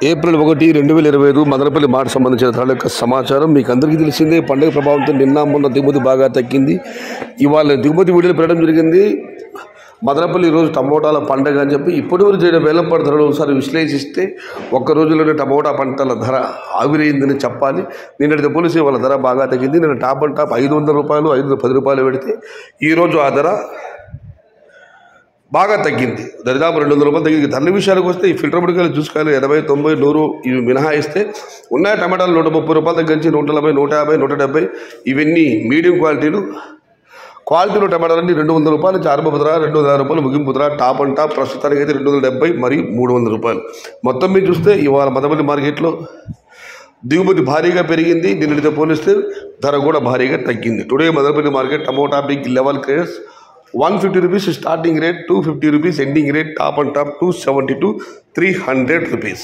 April 1, 2025 Madanapalle మాట సంబంధించిన ధరల యొక్క సమాచారం మీకు అందరికీ తెలిసిందే. పండుగ ప్రభావంతో నిన్న మొన్న దిగుమతి బాగా తగ్గింది. ఇవాళ దిగుమతి విడుదల పెట్టడం జరిగింది. మదనపల్లి ఈరోజు టమోటాల పండుగ అని చెప్పి ఇప్పటివరకు చేయడం వేలంపాట ధరలు ఒకసారి విశ్లేషిస్తే ఒక్క రోజులోనే టమోటా పంటల ధర ఆవిరైందని చెప్పాలి. నిన్నటితో పోలిసి వాళ్ళ ధర బాగా తగ్గింది. నిన్న టాప్ అండ్ టాప్ 500 రూపాయలు, 510 రూపాయలు పెడితే ఈరోజు ఆ ధర బాగా తగ్గింది. దరిదాపు 200 రూపాయలు తగ్గింది. ధరల విషయానికి వస్తే ఈ ఫిల్టర్ ముడికాయలు చూసుకోవాలి 80, 90, 100 ఇవి మినహాయిస్తే ఉన్నాయి. టమాటాలు 130 రూపాయలు తగ్గించి 140, 150, 170 ఇవన్నీ మీడియం క్వాలిటీలు. టమాటాలన్నీ 200 రూపాయల నుంచి ఆరంభ ధర, 250 రూపాయలు ముగింపు ధర. టాప్ అండ్ టాప్ ప్రస్తుతానికి అయితే 270 మరియు 300 రూపాయలు. మొత్తం మీద చూస్తే ఇవాళ మదనపల్లి మార్కెట్లో దిగుమతి భారీగా పెరిగింది. నిన్నటితో పోలిస్తే ధర కూడా భారీగా తగ్గింది. Today Madanapalle market tomato big level craze 150 rupees starting rate, 250 rupees ending rate, top and top 270 to 300 rupees.